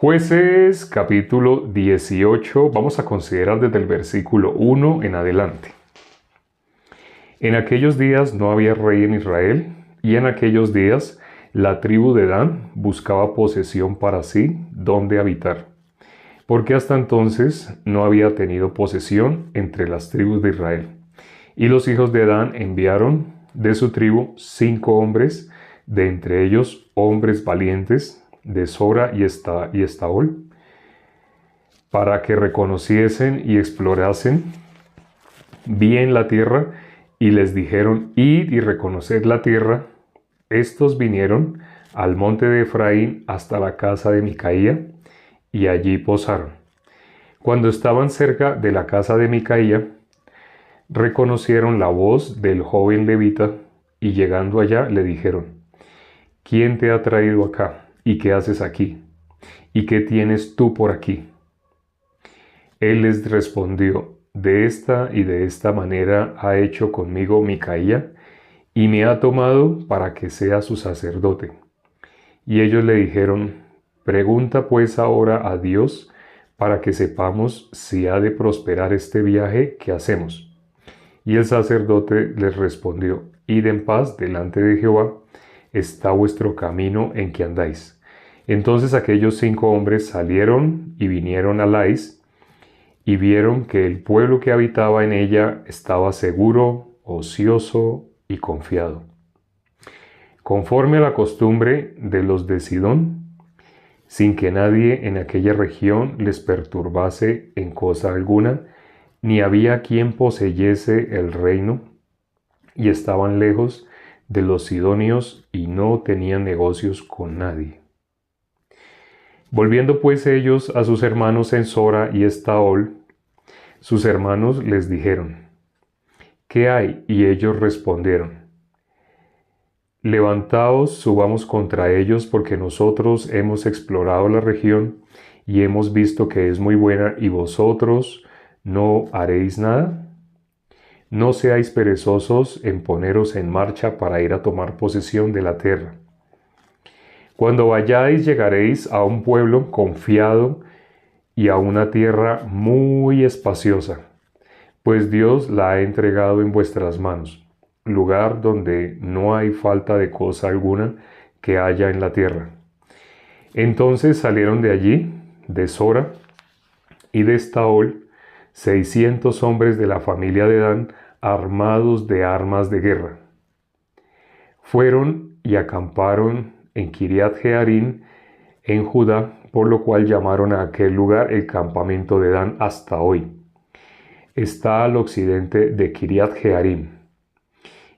Jueces capítulo 18, vamos a considerar desde el versículo 1 en adelante. En aquellos días no había rey en Israel, y en aquellos días la tribu de Dan buscaba posesión para sí donde habitar, porque hasta entonces no había tenido posesión entre las tribus de Israel. Y los hijos de Dan enviaron de su tribu 5 hombres, de entre ellos hombres valientes, de Sora y Estaol, para que reconociesen y explorasen bien la tierra, y les dijeron: id y reconoced la tierra. Estos vinieron al monte de Efraín hasta la casa de Micaía, y allí posaron. Cuando estaban cerca de la casa de Micaía, reconocieron la voz del joven levita, y llegando allá le dijeron: ¿quién te ha traído acá? ¿Y qué haces aquí? ¿Y qué tienes tú por aquí? Él les respondió: de esta y de esta manera ha hecho conmigo Micaía, y me ha tomado para que sea su sacerdote. Y ellos le dijeron: pregunta pues ahora a Dios, para que sepamos si ha de prosperar este viaje que hacemos. Y el sacerdote les respondió: id en paz delante de Jehová, está vuestro camino en que andáis. Entonces aquellos 5 hombres salieron y vinieron a Lais, y vieron que el pueblo que habitaba en ella estaba seguro, ocioso y confiado. Conforme a la costumbre de los de Sidón, sin que nadie en aquella región les perturbase en cosa alguna, ni había quien poseyese el reino, y estaban lejos de los sidonios y no tenían negocios con nadie. Volviendo pues ellos a sus hermanos en Sora y Estaol, sus hermanos les dijeron: ¿qué hay? Y ellos respondieron: levantaos, subamos contra ellos, porque nosotros hemos explorado la región y hemos visto que es muy buena, y vosotros no haréis nada. No seáis perezosos en poneros en marcha para ir a tomar posesión de la tierra. Cuando vayáis, llegaréis a un pueblo confiado y a una tierra muy espaciosa, pues Dios la ha entregado en vuestras manos, lugar donde no hay falta de cosa alguna que haya en la tierra. Entonces salieron de allí, de Sora y de Estaol, 600 hombres de la familia de Dan, armados de armas de guerra. Fueron y acamparon en Kiriat Jearim, en Judá, por lo cual llamaron a aquel lugar el campamento de Dan hasta hoy. Está al occidente de Kiriat Jearim.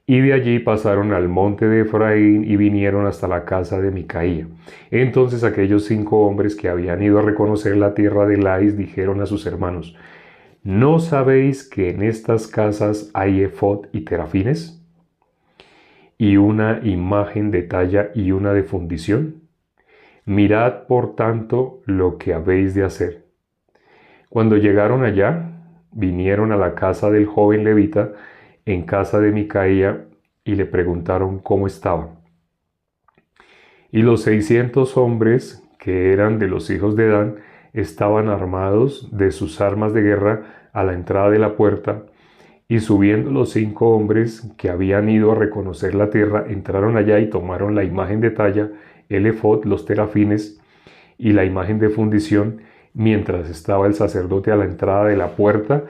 Y de allí pasaron al monte de Efraín y vinieron hasta la casa de Micaía. Entonces aquellos 5 hombres que habían ido a reconocer la tierra de Lais dijeron a sus hermanos: ¿no sabéis que en estas casas hay efod y terafines? ¿Y una imagen de talla y una de fundición? Mirad por tanto lo que habéis de hacer. Cuando llegaron allá, vinieron a la casa del joven levita, en casa de Micaía, y le preguntaron cómo estaba. Y los 600 hombres que eran de los hijos de Dan estaban armados de sus armas de guerra a la entrada de la puerta, y subiendo los 5 hombres que habían ido a reconocer la tierra, entraron allá y tomaron la imagen de talla, el efod, los terafines y la imagen de fundición, mientras estaba el sacerdote a la entrada de la puerta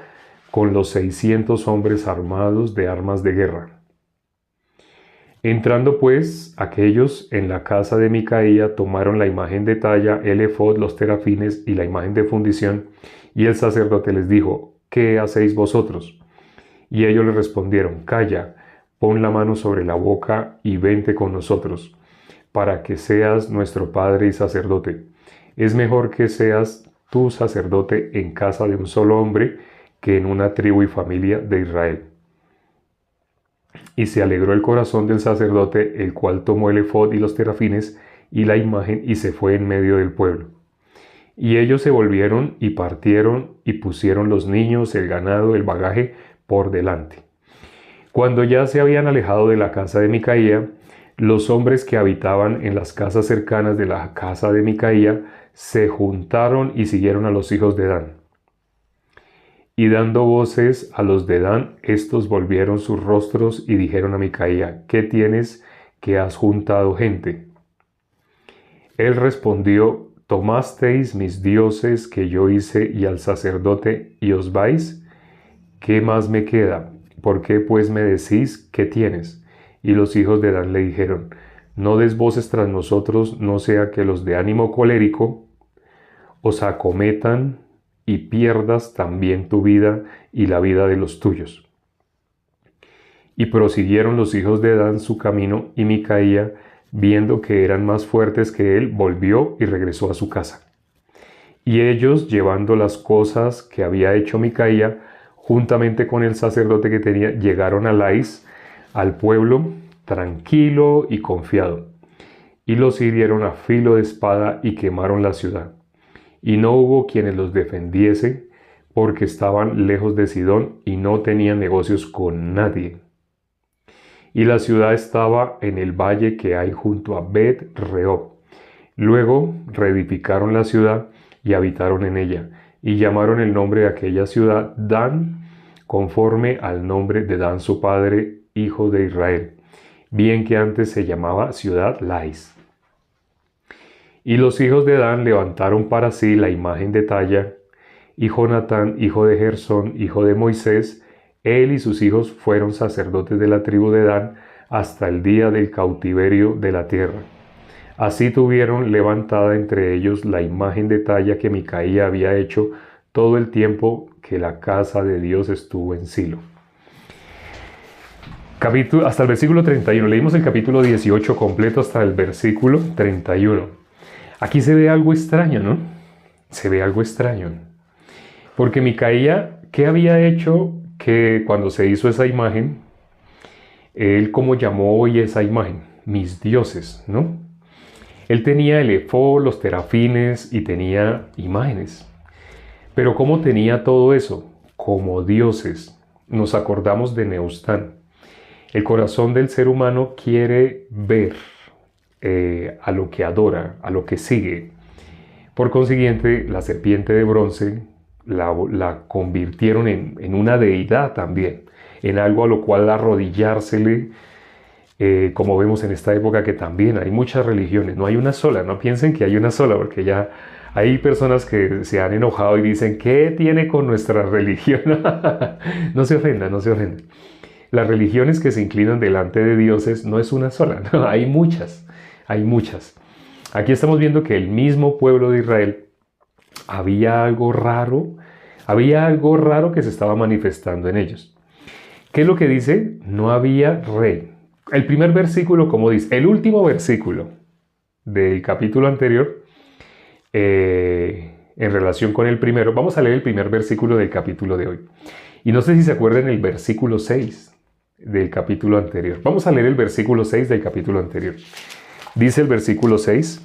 con los 600 hombres armados de armas de guerra. Entrando pues aquellos en la casa de Micaía, tomaron la imagen de talla, el efod, los terafines y la imagen de fundición, y el sacerdote les dijo: ¿qué hacéis vosotros? Y ellos le respondieron: calla, pon la mano sobre la boca y vente con nosotros, para que seas nuestro padre y sacerdote. Es mejor que seas tú sacerdote en casa de un solo hombre que en una tribu y familia de Israel. Y se alegró el corazón del sacerdote, el cual tomó el efod y los terafines y la imagen y se fue en medio del pueblo. Y ellos se volvieron y partieron y pusieron los niños, el ganado, el bagaje por delante. Cuando ya se habían alejado de la casa de Micaía, los hombres que habitaban en las casas cercanas de la casa de Micaía se juntaron y siguieron a los hijos de Dan. Y dando voces a los de Dan, estos volvieron sus rostros y dijeron a Micaía: ¿Qué tienes que has juntado gente? Él respondió: ¿Tomasteis mis dioses que yo hice y al sacerdote y os vais? ¿Qué más me queda? ¿Por qué pues me decís qué tienes? Y los hijos de Dan le dijeron: No des voces tras nosotros, no sea que los de ánimo colérico os acometan y pierdas también tu vida y la vida de los tuyos. Y prosiguieron los hijos de Dan su camino, y Micaía, viendo que eran más fuertes que él, volvió y regresó a su casa. Y ellos, llevando las cosas que había hecho Micaía, juntamente con el sacerdote que tenía, llegaron a Lais, al pueblo, tranquilo y confiado. Y los hirieron a filo de espada y quemaron la ciudad. Y no hubo quienes los defendiese, porque estaban lejos de Sidón y no tenían negocios con nadie. Y la ciudad estaba en el valle que hay junto a Bet-Rehob. Luego reedificaron la ciudad y habitaron en ella, y llamaron el nombre de aquella ciudad Dan, conforme al nombre de Dan su padre, hijo de Israel, bien que antes se llamaba ciudad Lais. Y los hijos de Dan levantaron para sí la imagen de talla, y Jonatán, hijo de Gersón, hijo de Moisés, él y sus hijos fueron sacerdotes de la tribu de Dan hasta el día del cautiverio de la tierra. Así tuvieron levantada entre ellos la imagen de talla que Micaía había hecho todo el tiempo que la casa de Dios estuvo en Silo. Hasta el versículo 31. Leímos el capítulo 18 completo hasta el versículo 31. Aquí se ve algo extraño, ¿no? Se ve algo extraño. Porque Micaía, ¿qué había hecho que cuando se hizo esa imagen, él cómo llamó hoy esa imagen? Mis dioses, ¿no? Él tenía el efod, los terafines y tenía imágenes. Pero ¿cómo tenía todo eso? Como dioses. Nos acordamos de Neustán. El corazón del ser humano quiere ver a lo que adora, a lo que sigue. Por consiguiente, la serpiente de bronce la convirtieron en una deidad también, en algo a lo cual arrodillársele, como vemos en esta época que también hay muchas religiones, no hay una sola, no piensen que hay una sola, porque ya hay personas que se han enojado y dicen: ¿qué tiene con nuestra religión? No se ofendan, no se ofendan. Las religiones que se inclinan delante de dioses no es una sola, no, hay muchas. Hay muchas. Aquí estamos viendo que el mismo pueblo de Israel había algo raro que se estaba manifestando en ellos. ¿Qué es lo que dice? No había rey. El primer versículo, como dice, el último versículo del capítulo anterior, en relación con el primero, vamos a leer el primer versículo del capítulo de hoy. Y no sé si se acuerdan el versículo 6 del capítulo anterior. Vamos a leer el versículo 6 del capítulo anterior. Dice el versículo 6,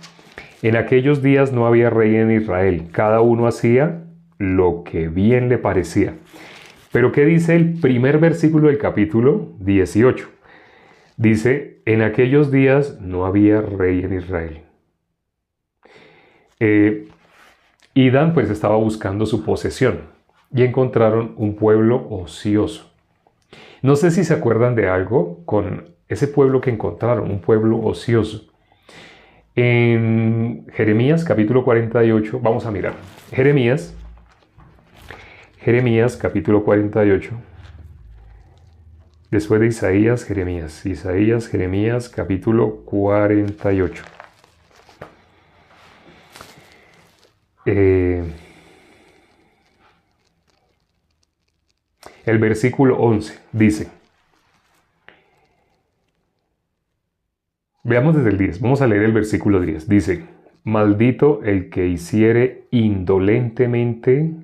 en aquellos días no había rey en Israel, cada uno hacía lo que bien le parecía. Pero ¿qué dice el primer versículo del capítulo 18? Dice, en aquellos días no había rey en Israel. Y Dan pues estaba buscando su posesión y encontraron un pueblo ocioso. No sé si se acuerdan de algo con ese pueblo que encontraron, un pueblo ocioso. En Jeremías capítulo 48, vamos a mirar. Jeremías capítulo 48. Después de Isaías, Jeremías capítulo 48. El versículo 11 dice, veamos desde el 10, vamos a leer el versículo 10, dice, maldito el que hiciere indolentemente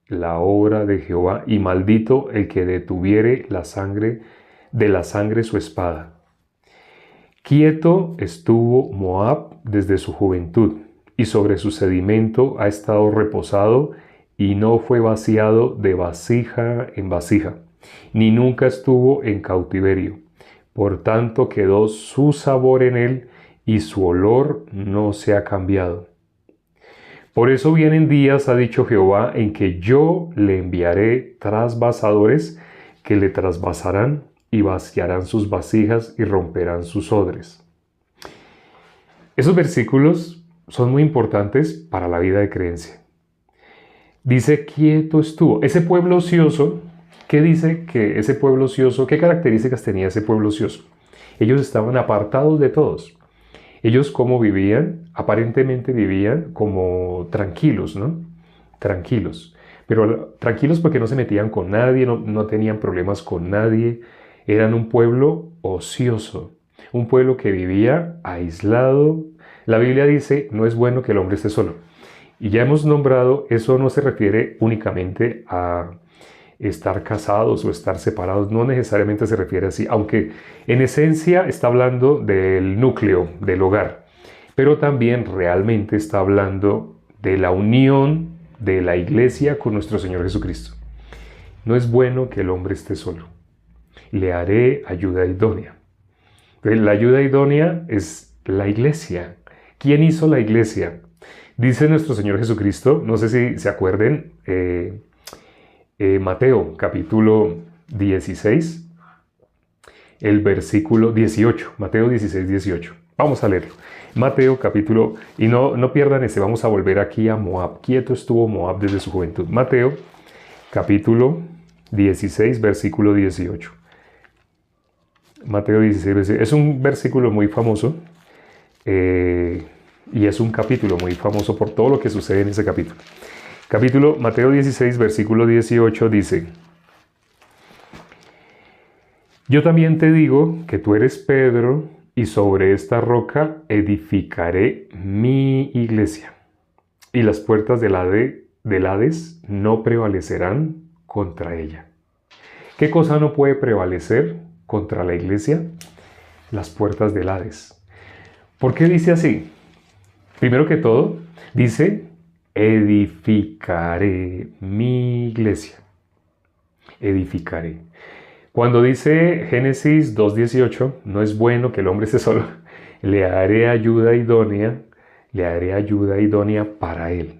la obra de Jehová, y maldito el que detuviere de la sangre su espada. Quieto estuvo Moab desde su juventud, y sobre su sedimento ha estado reposado, y no fue vaciado de vasija en vasija, ni nunca estuvo en cautiverio. Por tanto quedó su sabor en él, y su olor no se ha cambiado. Por eso vienen días, ha dicho Jehová, en que yo le enviaré trasvasadores que le trasvasarán y vaciarán sus vasijas y romperán sus odres. Esos versículos son muy importantes para la vida de creencia. Dice, quieto estuvo. Ese pueblo ocioso, ¿qué dice que ese pueblo ocioso, qué características tenía ese pueblo ocioso? Ellos estaban apartados de todos. Ellos cómo vivían, aparentemente vivían como tranquilos, ¿no? Tranquilos. Pero tranquilos porque no se metían con nadie, no tenían problemas con nadie. Eran un pueblo ocioso, un pueblo que vivía aislado. La Biblia dice, no es bueno que el hombre esté solo. Y ya hemos nombrado, eso no se refiere únicamente a estar casados o estar separados, no necesariamente se refiere así, aunque en esencia está hablando del núcleo, del hogar, pero también realmente está hablando de la unión de la iglesia con nuestro Señor Jesucristo. No es bueno que el hombre esté solo. Le haré ayuda idónea. La ayuda idónea es la iglesia. ¿Quién hizo la iglesia? Dice nuestro Señor Jesucristo, no sé si se acuerden, Mateo capítulo 16, el versículo 18, Mateo 16, 18. Vamos a leerlo. Mateo capítulo, y no pierdan vamos a volver aquí a Moab. Quieto estuvo Moab desde su juventud. Mateo capítulo 16, versículo 18. Mateo 16, es un versículo muy famoso y es un capítulo muy famoso por todo lo que sucede en ese capítulo. Mateo 16, versículo 18 dice, yo también te digo que tú eres Pedro y sobre esta roca edificaré mi iglesia y las puertas del Hades no prevalecerán contra ella. ¿Qué cosa no puede prevalecer contra la iglesia? Las puertas del Hades. ¿Por qué dice así? Primero que todo, dice, edificaré mi iglesia. Edificaré. Cuando dice Génesis 2:18, no es bueno que el hombre esté solo, le haré ayuda idónea para él.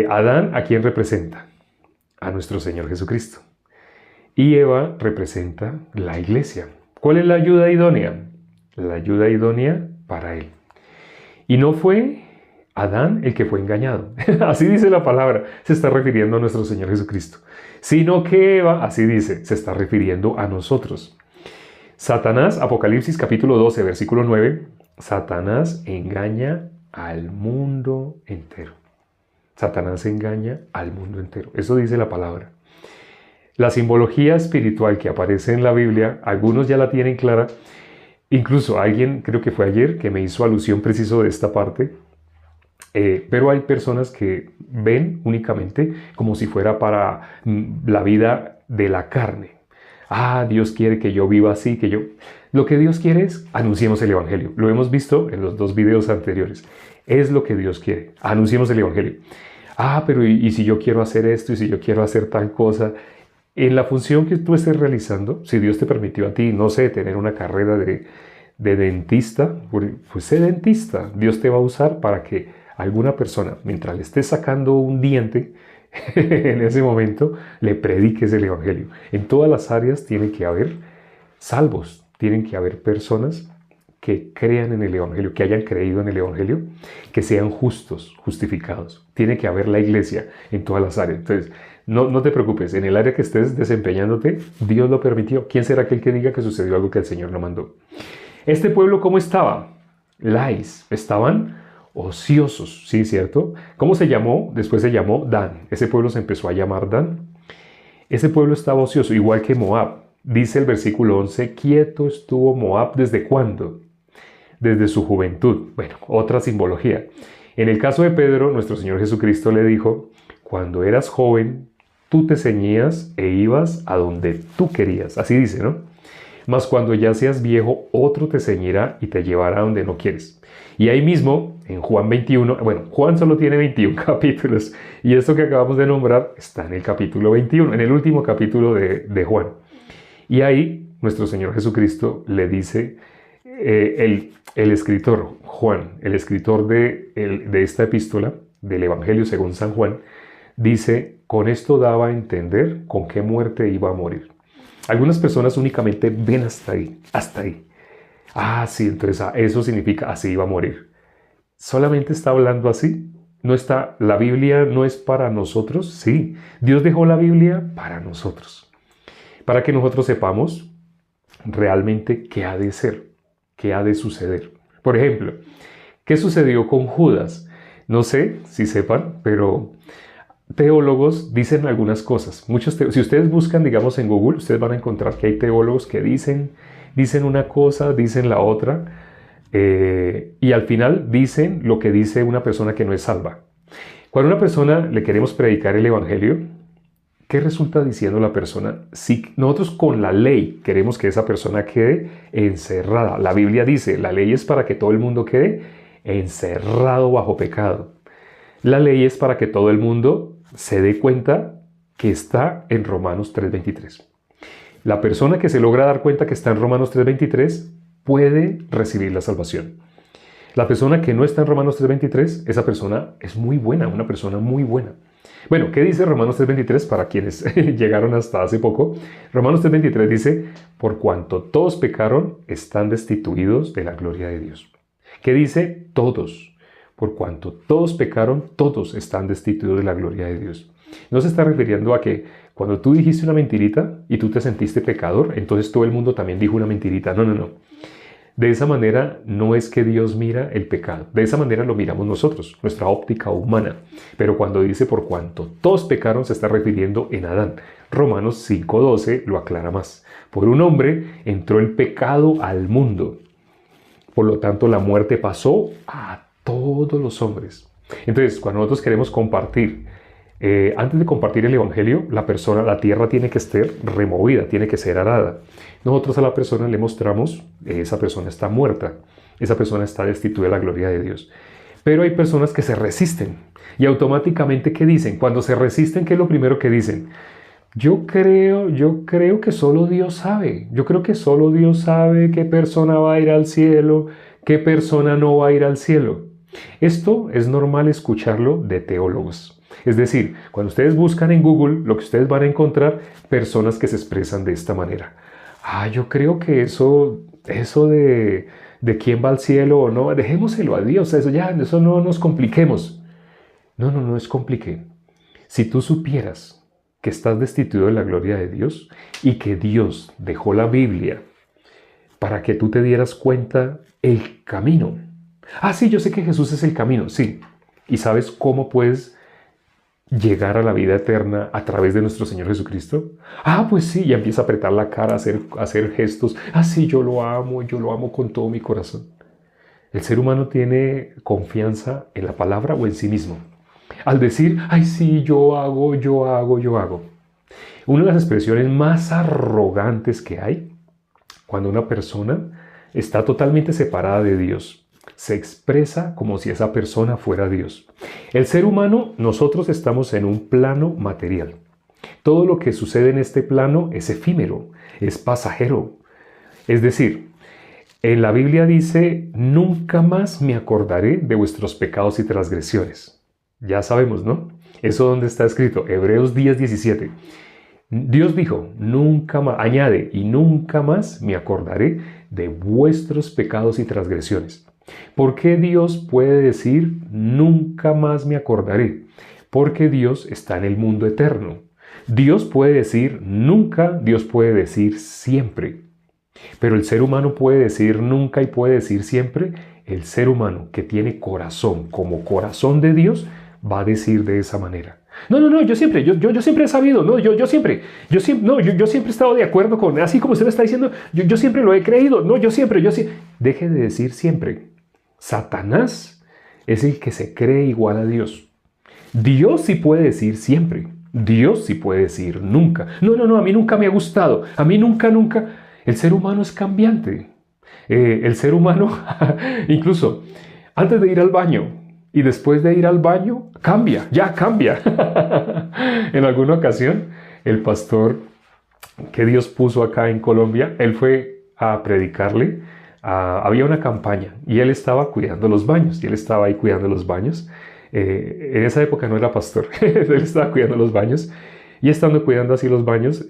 Adán, ¿a quién representa? A nuestro Señor Jesucristo. Y Eva representa la iglesia. ¿Cuál es la ayuda idónea? La ayuda idónea para él. Y no fue Adán el que fue engañado. Así dice la palabra, se está refiriendo a nuestro Señor Jesucristo. Sino que Eva, así dice, se está refiriendo a nosotros. Satanás, Apocalipsis capítulo 12, versículo 9, Satanás engaña al mundo entero. Satanás engaña al mundo entero. Eso dice la palabra. La simbología espiritual que aparece en la Biblia, algunos ya la tienen clara. Incluso alguien, creo que fue ayer, que me hizo alusión preciso de esta parte. Pero hay personas que ven únicamente como si fuera para la vida de la carne. Dios quiere que yo viva así, que yo... Lo que Dios quiere es anunciemos el Evangelio. Lo hemos visto en los 2 videos anteriores. Es lo que Dios quiere. Anunciemos el Evangelio. Pero ¿y si yo quiero hacer esto? ¿Y si yo quiero hacer tal cosa? En la función que tú estés realizando, si Dios te permitió a ti, no sé, tener una carrera de dentista, pues sé dentista. Dios te va a usar para que alguna persona, mientras le estés sacando un diente, en ese momento le prediques el Evangelio. En todas las áreas tiene que haber salvos, tienen que haber personas que crean en el Evangelio, que hayan creído en el Evangelio, que sean justos, justificados. Tiene que haber la iglesia en todas las áreas. Entonces, no te preocupes, en el área que estés desempeñándote, Dios lo permitió. ¿Quién será aquel que diga que sucedió algo que el Señor no mandó? Este pueblo, ¿cómo estaba? Lais, estaban ociosos, ¿sí? ¿Cierto? ¿Cómo se llamó? Después se llamó Dan. Ese pueblo se empezó a llamar Dan. Ese pueblo estaba ocioso, igual que Moab. Dice el versículo 11, quieto estuvo Moab, ¿desde cuándo? Desde su juventud. Bueno, otra simbología. En el caso de Pedro, nuestro Señor Jesucristo le dijo, cuando eras joven, tú te ceñías e ibas a donde tú querías. Así dice, ¿no? Mas cuando ya seas viejo, otro te ceñirá y te llevará a donde no quieres. Y ahí mismo, en Juan 21, bueno, Juan solo tiene 21 capítulos, y esto que acabamos de nombrar está en el capítulo 21, en el último capítulo de Juan. Y ahí nuestro Señor Jesucristo le dice, el escritor Juan, el escritor de esta epístola, del Evangelio según San Juan, dice, con esto daba a entender con qué muerte iba a morir. Algunas personas únicamente ven hasta ahí, hasta ahí. Ah, sí, entonces eso significa así iba a morir. ¿Solamente está hablando así? ¿No está, la Biblia no es para nosotros? Sí, Dios dejó la Biblia para nosotros, para que nosotros sepamos realmente qué ha de ser, qué ha de suceder. Por ejemplo, ¿qué sucedió con Judas? No sé si sepan, pero teólogos dicen algunas cosas. Si ustedes buscan, digamos, en Google, ustedes van a encontrar que hay teólogos que dicen una cosa, dicen la otra, y al final dicen lo que dice una persona que no es salva. Cuando a una persona le queremos predicar el Evangelio, ¿qué resulta diciendo la persona? Si nosotros con la ley queremos que esa persona quede encerrada, la Biblia dice, la ley es para que todo el mundo quede encerrado bajo pecado. La ley es para que todo el mundo se dé cuenta que está en Romanos 3:23. La persona que se logra dar cuenta que está en Romanos 3:23 puede recibir la salvación. La persona que no está en Romanos 3:23, esa persona es muy buena, una persona muy buena. Bueno, ¿qué dice Romanos 3:23 para quienes llegaron hasta hace poco? Romanos 3:23 dice, por cuanto todos pecaron, están destituidos de la gloria de Dios. ¿Qué dice? Todos. Por cuanto todos pecaron, todos están destituidos de la gloria de Dios. No se está refiriendo a que cuando tú dijiste una mentirita y tú te sentiste pecador, entonces todo el mundo también dijo una mentirita. No, no, no. De esa manera no es que Dios mira el pecado. De esa manera lo miramos nosotros, nuestra óptica humana. Pero cuando dice por cuanto todos pecaron, se está refiriendo en Adán. Romanos 5:12 lo aclara más. Por un hombre entró el pecado al mundo. Por lo tanto, la muerte pasó a todos los hombres. Entonces, cuando nosotros queremos compartir, antes de compartir el Evangelio, la tierra tiene que estar removida, tiene que ser arada. Nosotros a la persona le mostramos, esa persona está muerta, esa persona está destituida de la gloria de Dios. Pero hay personas que se resisten y automáticamente, ¿qué dicen? Cuando se resisten, ¿qué es lo primero que dicen? Yo creo que solo Dios sabe. Yo creo que solo Dios sabe qué persona va a ir al cielo, qué persona no va a ir al cielo. Esto es normal escucharlo de teólogos. Es decir, cuando ustedes buscan en Google, lo que ustedes van a encontrar, personas que se expresan de esta manera. Yo creo que eso de quién va al cielo o no, dejémoselo a Dios, eso no nos compliquemos. No es compliqué. Si tú supieras que estás destituido de la gloria de Dios y que Dios dejó la Biblia para que tú te dieras cuenta el camino. Sí, yo sé que Jesús es el camino, sí. ¿Y sabes cómo puedes llegar a la vida eterna a través de nuestro Señor Jesucristo? Pues sí, ya empieza a apretar la cara, a hacer gestos. Sí, yo lo amo con todo mi corazón. El ser humano tiene confianza en la palabra o en sí mismo. Al decir, sí, yo hago. Una de las expresiones más arrogantes que hay, cuando una persona está totalmente separada de Dios, se expresa como si esa persona fuera Dios. El ser humano, nosotros estamos en un plano material. Todo lo que sucede en este plano es efímero, es pasajero. Es decir, en la Biblia dice, nunca más me acordaré de vuestros pecados y transgresiones. Ya sabemos, ¿no? Eso donde está escrito, Hebreos 10:17. Dios dijo, nunca más, añade, y nunca más me acordaré de vuestros pecados y transgresiones. ¿Por qué Dios puede decir, nunca más me acordaré? Porque Dios está en el mundo eterno. Dios puede decir nunca, Dios puede decir siempre. Pero el ser humano puede decir nunca y puede decir siempre. El ser humano que tiene corazón como corazón de Dios va a decir de esa manera. No, yo siempre he sabido, yo siempre he estado de acuerdo con, así como usted me está diciendo, yo siempre lo he creído, yo siempre. Deje de decir siempre. Satanás es el que se cree igual a Dios. Dios sí puede decir siempre. Dios sí puede decir nunca. No, a mí nunca me ha gustado. A mí nunca. El ser humano es cambiante. El ser humano, incluso antes de ir al baño y después de ir al baño, cambia. En alguna ocasión, el pastor que Dios puso acá en Colombia, él fue a predicarle había una campaña y él estaba cuidando los baños. Y él estaba ahí cuidando los baños. En esa época no era pastor, él estaba cuidando los baños. Y estando cuidando así los baños,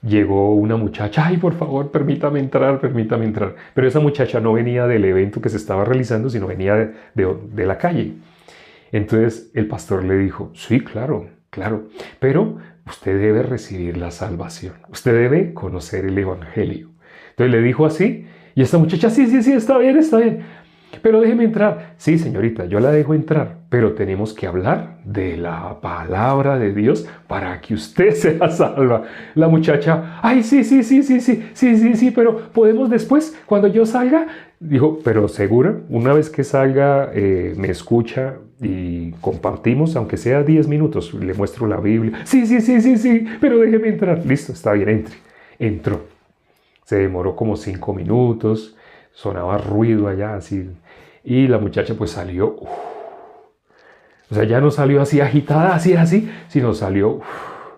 llegó una muchacha, ay, por favor, permítame entrar, permítame entrar. Pero esa muchacha no venía del evento que se estaba realizando, sino venía de la calle. Entonces el pastor le dijo, sí, claro, claro, pero usted debe recibir la salvación, usted debe conocer el evangelio. Entonces le dijo así, y esta muchacha, sí, sí, sí, está bien, pero déjeme entrar. Sí, señorita, yo la dejo entrar, pero tenemos que hablar de la palabra de Dios para que usted sea salva. La muchacha, ay, sí, sí, sí, sí, sí, sí, sí, sí, pero podemos después, cuando yo salga. Dijo, pero segura, una vez que salga, me escucha y compartimos, aunque sea 10 minutos, le muestro la Biblia. Sí, sí, sí, sí, sí, pero déjeme entrar. Listo, está bien, entre. Entró. Se demoró como 5 minutos, sonaba ruido allá, así. Y la muchacha pues salió, o sea, ya no salió así agitada, así, sino salió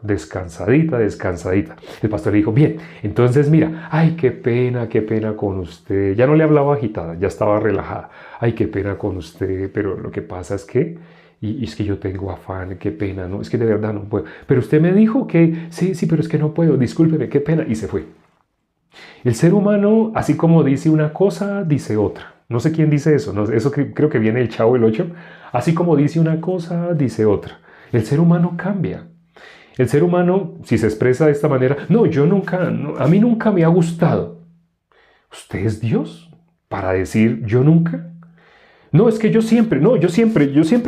descansadita, descansadita. El pastor le dijo, bien, entonces mira, ay, qué pena con usted. Ya no le hablaba agitada, ya estaba relajada. Ay, qué pena con usted, pero lo que pasa es que, y es que yo tengo afán, qué pena, ¿no? Es que de verdad no puedo. Pero usted me dijo que, sí, sí, pero es que no puedo, discúlpeme, qué pena, y se fue. El ser humano, así como dice una cosa, dice otra. No sé quién dice eso, no, eso creo que viene del Chavo del Ocho. Así como dice una cosa, dice otra. El ser humano cambia. El ser humano, si se expresa de esta manera, no, a mí nunca me ha gustado. ¿Usted es Dios para decir yo nunca? No, es que yo siempre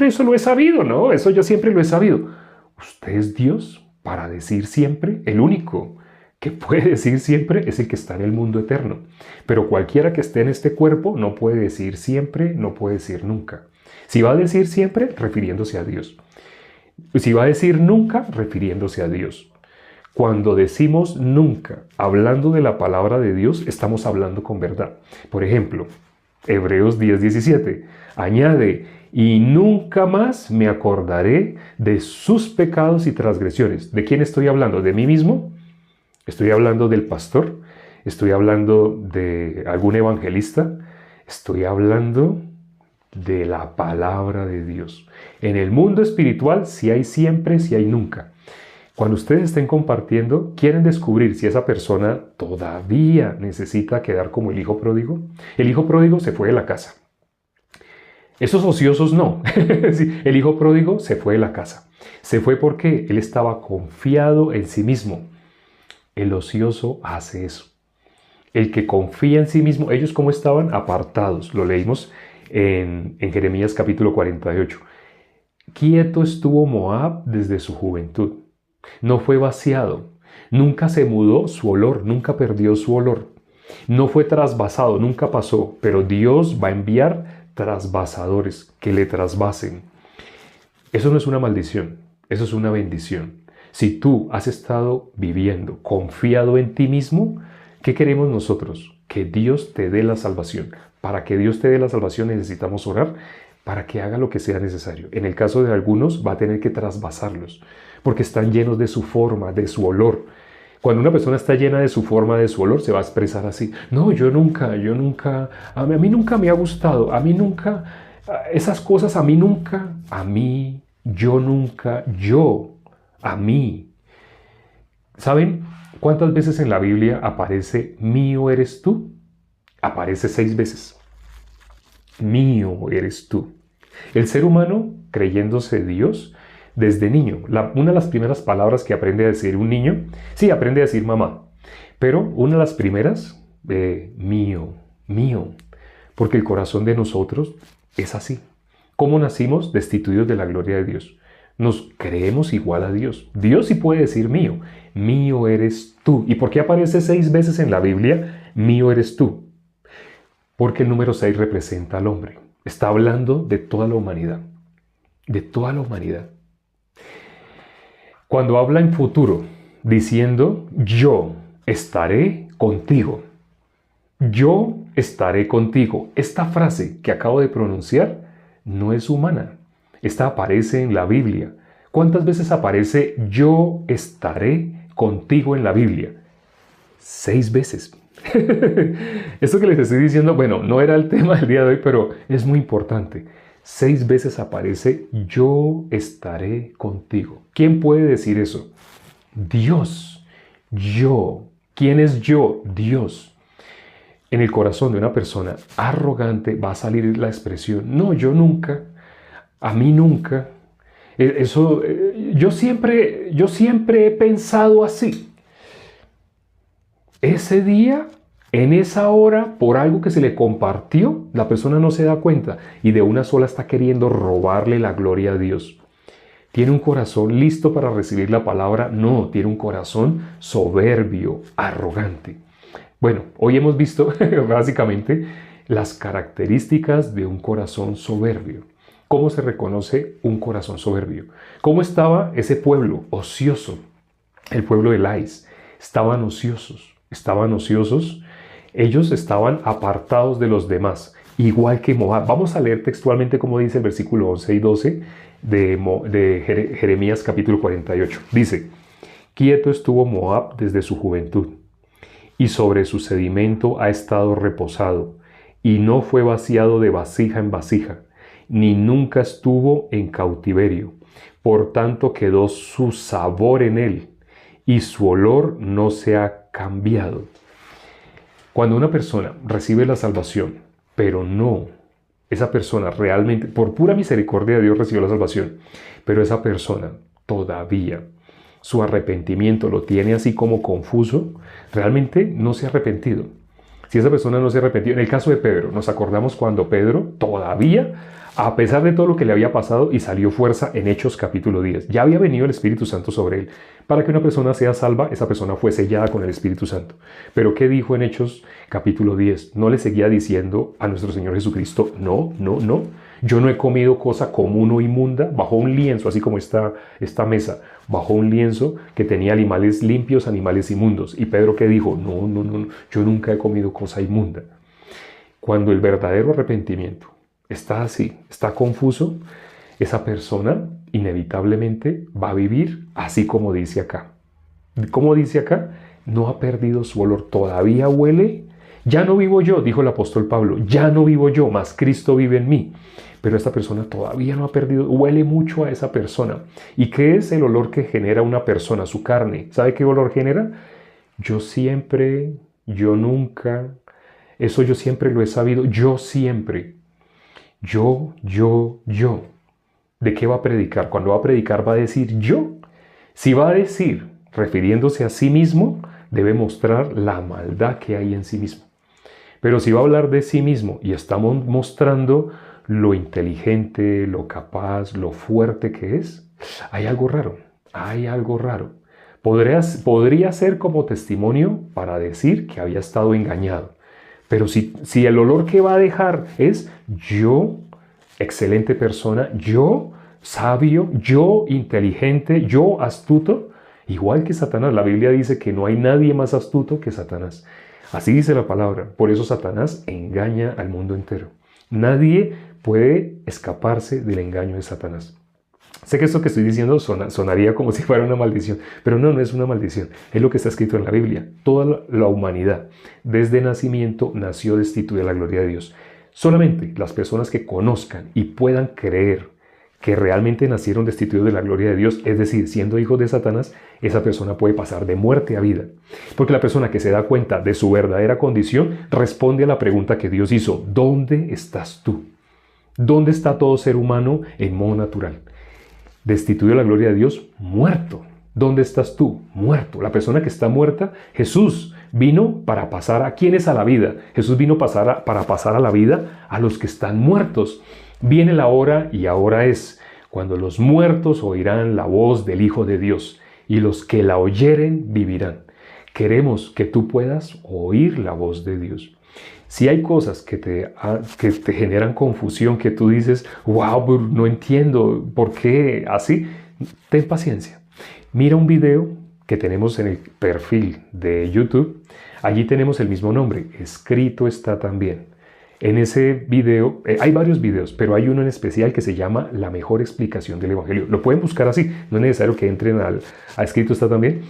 eso lo he sabido, ¿no? Eso yo siempre lo he sabido. ¿Usted es Dios para decir siempre? El único que puede decir siempre es el que está en el mundo eterno. Pero cualquiera que esté en este cuerpo no puede decir siempre, no puede decir nunca. Si va a decir siempre, refiriéndose a Dios. Si va a decir nunca, refiriéndose a Dios. Cuando decimos nunca, hablando de la palabra de Dios, estamos hablando con verdad. Por ejemplo, Hebreos 10:17 añade, y nunca más me acordaré de sus pecados y transgresiones. ¿De quién estoy hablando? ¿De mí mismo? ¿Estoy hablando del pastor? ¿Estoy hablando de algún evangelista? Estoy hablando de la palabra de Dios. En el mundo espiritual, si hay siempre, si hay nunca. Cuando ustedes estén compartiendo, quieren descubrir si esa persona todavía necesita quedar como el hijo pródigo. El hijo pródigo se fue de la casa. Esos ociosos no. El hijo pródigo se fue de la casa. Se fue porque él estaba confiado en sí mismo. El ocioso hace eso. El que confía en sí mismo, ellos como estaban apartados, lo leímos en Jeremías capítulo 48. Quieto estuvo Moab desde su juventud. No fue vaciado. Nunca se mudó su olor, nunca perdió su olor. No fue trasvasado, nunca pasó. Pero Dios va a enviar trasvasadores que le trasvasen. Eso no es una maldición, eso es una bendición. Si tú has estado viviendo confiado en ti mismo, ¿qué queremos nosotros? Que Dios te dé la salvación. Para que Dios te dé la salvación necesitamos orar para que haga lo que sea necesario. En el caso de algunos va a tener que trasvasarlos porque están llenos de su forma, de su olor. Cuando una persona está llena de su forma, de su olor, se va a expresar así. No, yo nunca, a mí nunca me ha gustado, a mí nunca, esas cosas a mí nunca, a mí, yo nunca, yo. A mí. ¿Saben cuántas veces en la Biblia aparece mío eres tú? Aparece 6 veces. Mío eres tú. El ser humano, creyéndose Dios, desde niño, una de las primeras palabras que aprende a decir un niño, sí, aprende a decir mamá, pero una de las primeras, mío, mío, porque el corazón de nosotros es así. ¿Cómo nacimos? Destituidos de la gloria de Dios. Nos creemos igual a Dios. Dios sí puede decir mío. Mío eres tú. ¿Y por qué aparece 6 veces en la Biblia? Mío eres tú. Porque el número 6 representa al hombre. Está hablando de toda la humanidad. De toda la humanidad. Cuando habla en futuro, diciendo yo estaré contigo. Yo estaré contigo. Esta frase que acabo de pronunciar no es humana. Esta aparece en la Biblia. ¿Cuántas veces aparece yo estaré contigo en la Biblia? 6 veces. Esto que les estoy diciendo, bueno, no era el tema del día de hoy, pero es muy importante. 6 veces aparece, yo estaré contigo. ¿Quién puede decir eso? Dios. Yo. ¿Quién es yo? Dios. En el corazón de una persona arrogante va a salir la expresión, no, yo nunca, a mí nunca. Eso, yo siempre he pensado así. Ese día, en esa hora, por algo que se le compartió, la persona no se da cuenta y de una sola está queriendo robarle la gloria a Dios. ¿Tiene un corazón listo para recibir la palabra? No, tiene un corazón soberbio, arrogante. Bueno, hoy hemos visto básicamente las características de un corazón soberbio. ¿Cómo se reconoce un corazón soberbio? ¿Cómo estaba ese pueblo ocioso? El pueblo de Lais. Estaban ociosos. Ellos estaban apartados de los demás, igual que Moab. Vamos a leer textualmente como dice el versículo 11 y 12 de Jeremías capítulo 48. Dice, quieto estuvo Moab desde su juventud, y sobre su sedimento ha estado reposado, y no fue vaciado de vasija en vasija, ni nunca estuvo en cautiverio. Por tanto quedó su sabor en él, y su olor no se ha cambiado. Cuando una persona recibe la salvación, pero no, esa persona realmente, por pura misericordia de Dios recibió la salvación, pero esa persona todavía su arrepentimiento lo tiene así como confuso, realmente no se ha arrepentido. Si esa persona no se ha arrepentido, en el caso de Pedro, nos acordamos cuando Pedro todavía, a pesar de todo lo que le había pasado, y salió fuerza en Hechos capítulo 10. Ya había venido el Espíritu Santo sobre él. Para que una persona sea salva, esa persona fue sellada con el Espíritu Santo. Pero ¿qué dijo en Hechos capítulo 10? No le seguía diciendo a nuestro Señor Jesucristo, no, yo no he comido cosa común o inmunda. Bajó un lienzo, así como esta mesa, bajó un lienzo que tenía animales limpios, animales inmundos. Y Pedro, ¿qué dijo? No, yo nunca he comido cosa inmunda. Cuando el verdadero arrepentimiento está así, está confuso, esa persona inevitablemente va a vivir así como dice acá. ¿Cómo dice acá? No ha perdido su olor, todavía huele. Ya no vivo yo, dijo el apóstol Pablo, ya no vivo yo, mas Cristo vive en mí. Pero esta persona todavía no ha perdido, huele mucho a esa persona. ¿Y qué es el olor que genera una persona, su carne? ¿Sabe qué olor genera? Yo siempre, yo nunca, eso yo siempre lo he sabido, yo siempre. Yo. ¿De qué va a predicar? Cuando va a predicar va a decir yo. Si va a decir, refiriéndose a sí mismo, debe mostrar la maldad que hay en sí mismo. Pero si va a hablar de sí mismo y está mostrando lo inteligente, lo capaz, lo fuerte que es, hay algo raro, Podría ser como testimonio para decir que había estado engañado. Pero si el olor que va a dejar es yo, excelente persona, yo, sabio, yo, inteligente, yo, astuto, igual que Satanás. La Biblia dice que no hay nadie más astuto que Satanás. Así dice la palabra. Por eso Satanás engaña al mundo entero. Nadie puede escaparse del engaño de Satanás. Sé que esto que estoy diciendo sonaría como si fuera una maldición, pero no es una maldición. Es lo que está escrito en la Biblia. Toda la humanidad, desde nacimiento, nació destituida de la gloria de Dios. Solamente las personas que conozcan y puedan creer que realmente nacieron destituidos de la gloria de Dios, es decir, siendo hijos de Satanás, esa persona puede pasar de muerte a vida. Porque la persona que se da cuenta de su verdadera condición responde a la pregunta que Dios hizo: ¿dónde estás tú? ¿Dónde está todo ser humano en modo natural? Destituido de la gloria de Dios, muerto. ¿Dónde estás tú? Muerto. La persona que está muerta, Jesús vino para pasar a quienes a la vida. Jesús vino para pasar a la vida a los que están muertos. Viene la hora y ahora es cuando los muertos oirán la voz del Hijo de Dios y los que la oyeren vivirán. Queremos que tú puedas oír la voz de Dios. Si hay cosas que te generan confusión, que tú dices, wow, no entiendo por qué así, ten paciencia. Mira un video que tenemos en el perfil de YouTube. Allí tenemos el mismo nombre, escrito está también. En ese video, hay varios videos, pero hay uno en especial que se llama La mejor explicación del Evangelio. Lo pueden buscar así, no es necesario que entren a escrito está también.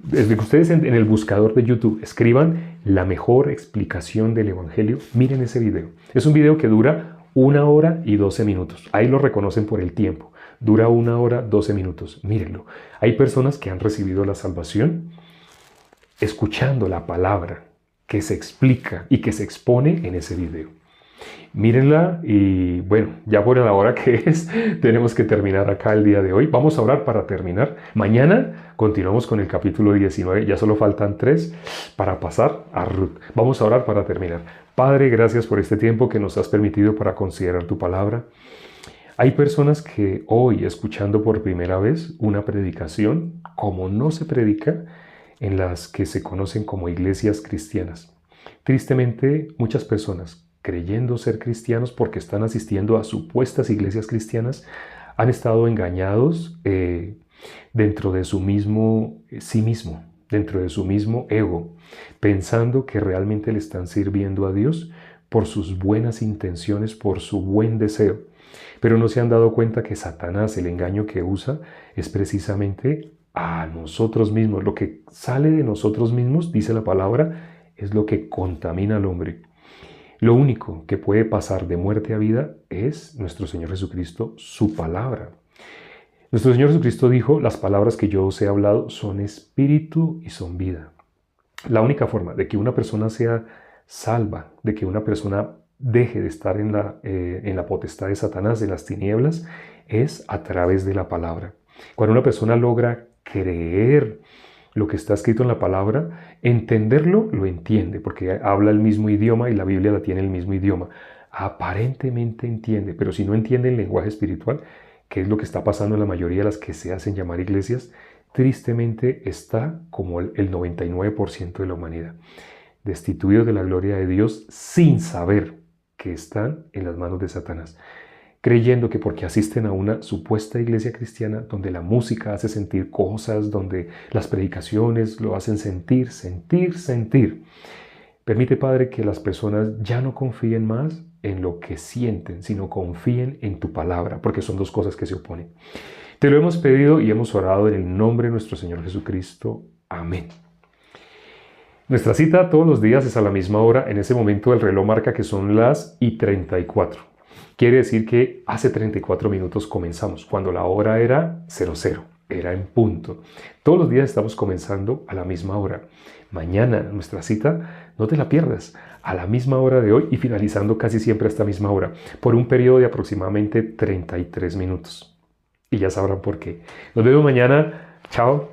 desde que ustedes en el buscador de YouTube escriban la mejor explicación del Evangelio, miren ese video. Es un video que dura 1 hora y 12 minutos. Ahí lo reconocen por el tiempo. Dura 1 hora, 12 minutos. Mírenlo. Hay personas que han recibido la salvación escuchando la palabra que se explica y que se expone en ese video. Mírenla y bueno, ya por la hora que es, tenemos que terminar acá el día de hoy. Vamos a orar para terminar. Mañana continuamos con el capítulo 19. Ya solo faltan 3 para pasar a Ruth. Vamos a orar para terminar. Padre, gracias por este tiempo que nos has permitido para considerar tu palabra. Hay personas que hoy, escuchando por primera vez una predicación, como no se predica en las que se conocen como iglesias cristianas. Tristemente, muchas personas, creyendo ser cristianos porque están asistiendo a supuestas iglesias cristianas, han estado engañados dentro de su mismo sí mismo, dentro de su mismo ego, pensando que realmente le están sirviendo a Dios por sus buenas intenciones, por su buen deseo. Pero no se han dado cuenta que Satanás, el engaño que usa, es precisamente a nosotros mismos. Lo que sale de nosotros mismos, dice la palabra, es lo que contamina al hombre. Lo único que puede pasar de muerte a vida es nuestro Señor Jesucristo, su palabra. Nuestro Señor Jesucristo dijo, las palabras que yo os he hablado son espíritu y son vida. La única forma de que una persona sea salva, de que una persona deje de estar en la potestad de Satanás, en las tinieblas, es a través de la palabra. Cuando una persona logra creer lo que está escrito en la palabra, entenderlo, lo entiende, porque habla el mismo idioma y la Biblia la tiene el mismo idioma. Aparentemente entiende, pero si no entiende el lenguaje espiritual, que es lo que está pasando en la mayoría de las que se hacen llamar iglesias, tristemente está como el 99% de la humanidad, destituidos de la gloria de Dios sin saber que están en las manos de Satanás, creyendo que porque asisten a una supuesta iglesia cristiana donde la música hace sentir cosas, donde las predicaciones lo hacen sentir. Permite, Padre, que las personas ya no confíen más en lo que sienten, sino confíen en tu palabra, porque son dos cosas que se oponen. Te lo hemos pedido y hemos orado en el nombre de nuestro Señor Jesucristo. Amén. Nuestra cita todos los días es a la misma hora. En ese momento el reloj marca que son las 34. Quiere decir que hace 34 minutos comenzamos, cuando la hora era 00, era en punto. Todos los días estamos comenzando a la misma hora. Mañana nuestra cita, no te la pierdas, a la misma hora de hoy y finalizando casi siempre a esta misma hora, por un periodo de aproximadamente 33 minutos. Y ya sabrán por qué. Nos vemos mañana. Chao.